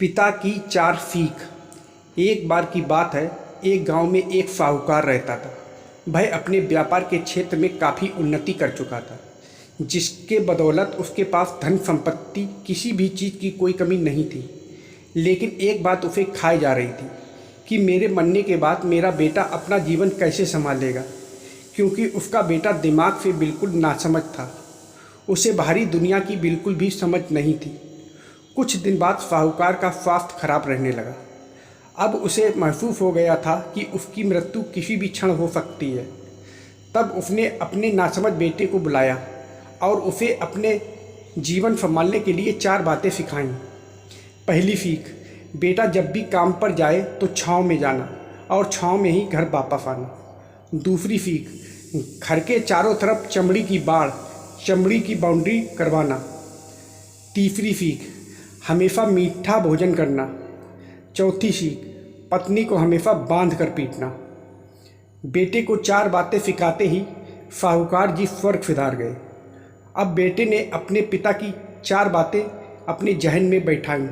पिता की चार सीख। एक बार की बात है, एक गांव में एक साहूकार रहता था। वह अपने व्यापार के क्षेत्र में काफ़ी उन्नति कर चुका था, जिसके बदौलत उसके पास धन संपत्ति किसी भी चीज़ की कोई कमी नहीं थी। लेकिन एक बात उसे खाई जा रही थी कि मेरे मरने के बाद मेरा बेटा अपना जीवन कैसे संभालेगा, क्योंकि उसका बेटा दिमाग से बिल्कुल नासमझ था। उसे बाहरी दुनिया की बिल्कुल भी समझ नहीं थी। कुछ दिन बाद साहूकार का स्वास्थ्य खराब रहने लगा। अब उसे महसूस हो गया था कि उसकी मृत्यु किसी भी क्षण हो सकती है। तब उसने अपने नासमझ बेटे को बुलाया और उसे अपने जीवन संभालने के लिए चार बातें सिखाईं। पहली सीख, बेटा जब भी काम पर जाए तो छाँव में जाना और छाँव में ही घर वापस आना। दूसरी सीख, घर के चारों तरफ चमड़ी की बाउंड्री करवाना। तीसरी सीख, हमेशा मीठा भोजन करना। चौथी सीख, पत्नी को हमेशा बांध कर पीटना। बेटे को चार बातें सिखाते ही साहूकार जी स्वर्ग सिधार गए। अब बेटे ने अपने पिता की चार बातें अपने जहन में बैठाईं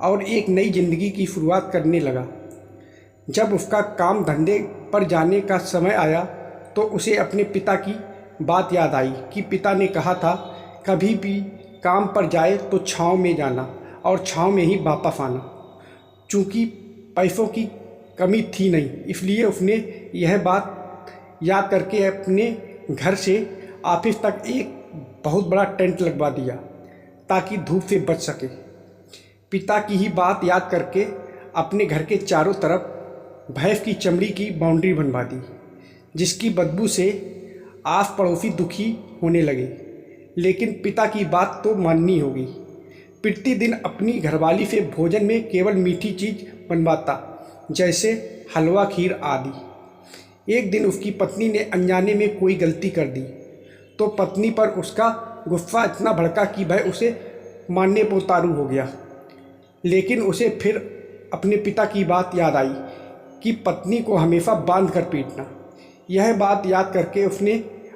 और एक नई जिंदगी की शुरुआत करने लगा। जब उसका काम धंधे पर जाने का समय आया तो उसे अपने पिता की बात याद आई कि पिता ने कहा था, कभी भी काम पर जाए तो छाँव में जाना और छाँव में ही वापस आना। चूँकि पैसों की कमी थी नहीं, इसलिए उसने यह बात याद करके अपने घर से ऑफिस तक एक बहुत बड़ा टेंट लगवा दिया ताकि धूप से बच सके। पिता की ही बात याद करके अपने घर के चारों तरफ भैंस की चमड़ी की बाउंड्री बनवा दी, जिसकी बदबू से आस पड़ोसी दुखी होने लगे। लेकिन पिता की बात तो माननी होगी। प्रतिदिन अपनी घरवाली से भोजन में केवल मीठी चीज़ बनवाता, जैसे हलवा, खीर आदि। एक दिन उसकी पत्नी ने अनजाने में कोई गलती कर दी तो पत्नी पर उसका गुस्सा इतना भड़का कि वह उसे मारने पर उतारू हो गया। लेकिन उसे फिर अपने पिता की बात याद आई कि पत्नी को हमेशा बांध कर पीटना। यह बात याद करके उसने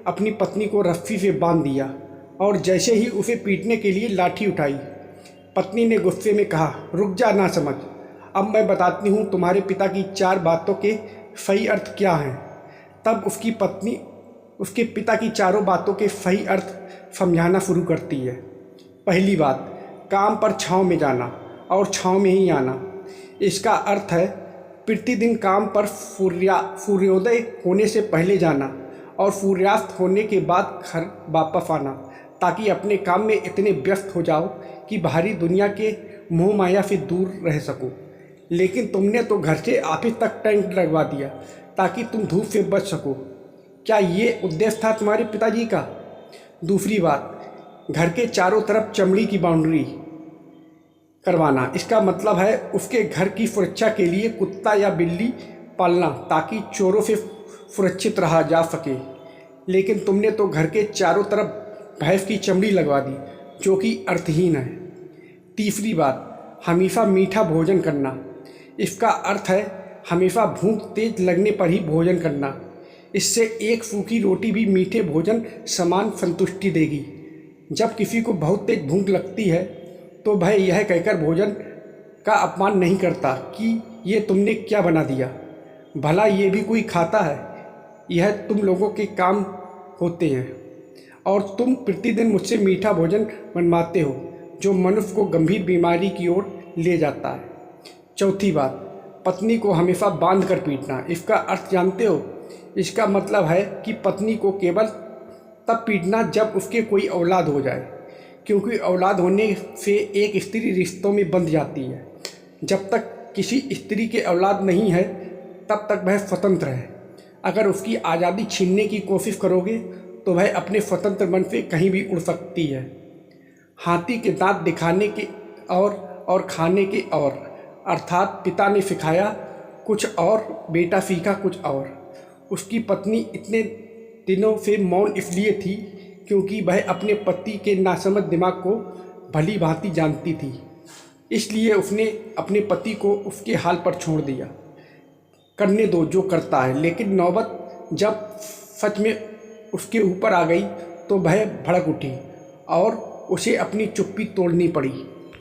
अपनी पत्नी को रस्सी से बांध दिया और जैसे ही उसे पीटने के लिए लाठी उठाई, पत्नी ने गुस्से में कहा, रुक जा ना समझ, अब मैं बताती हूँ तुम्हारे पिता की चार बातों के सही अर्थ क्या हैं। तब उसकी पत्नी उसके पिता की चारों बातों के सही अर्थ समझाना शुरू करती है। पहली बात, काम पर छाँव में जाना और छाँव में ही आना। इसका अर्थ है प्रतिदिन काम पर सूर्योदय होने से पहले जाना और सूर्यास्त होने के बाद घर वापस आना, ताकि अपने काम में इतने व्यस्त हो जाओ कि बाहरी दुनिया के मोह माया से दूर रह सको। लेकिन तुमने तो घर से ऑफिस तक टेंट लगवा दिया ताकि तुम धूप से बच सको। क्या ये उद्देश्य था तुम्हारे पिताजी का? दूसरी बात, घर के चारों तरफ चमड़ी की बाउंड्री करवाना। इसका मतलब है उसके घर की सुरक्षा के लिए कुत्ता या बिल्ली पालना ताकि चोरों से सुरक्षित रहा जा सके। लेकिन तुमने तो घर के चारों तरफ भैंस की चमड़ी लगवा दी, जो कि अर्थहीन है। तीसरी बात, हमेशा मीठा भोजन करना। इसका अर्थ है हमेशा भूख तेज लगने पर ही भोजन करना। इससे एक सूखी रोटी भी मीठे भोजन समान संतुष्टि देगी। जब किसी को बहुत तेज भूख लगती है तो वह यह कहकर भोजन का अपमान नहीं करता कि ये तुमने क्या बना दिया, भला ये भी कोई खाता है। यह तुम लोगों के काम होते हैं और तुम प्रतिदिन मुझसे मीठा भोजन बनवाते हो, जो मनुष्य को गंभीर बीमारी की ओर ले जाता है। चौथी बात, पत्नी को हमेशा बांध कर पीटना। इसका अर्थ जानते हो? इसका मतलब है कि पत्नी को केवल तब पीटना जब उसके कोई औलाद हो जाए, क्योंकि औलाद होने से एक स्त्री रिश्तों में बंध जाती है। जब तक किसी स्त्री के औलाद नहीं है तब तक वह स्वतंत्र है। अगर उसकी आज़ादी छीनने की कोशिश करोगे तो वह अपने स्वतंत्र मन से कहीं भी उड़ सकती है। हाथी के दांत दिखाने के और खाने के और, अर्थात पिता ने सिखाया कुछ और, बेटा सीखा कुछ और। उसकी पत्नी इतने दिनों से मौन इसलिए थी क्योंकि वह अपने पति के नासमझ दिमाग को भली भांति जानती थी। इसलिए उसने अपने पति को उसके हाल पर छोड़ दिया, करने दो जो करता है। लेकिन नौबत जब सच में उसके ऊपर आ गई तो वह भड़क उठी और उसे अपनी चुप्पी तोड़नी पड़ी।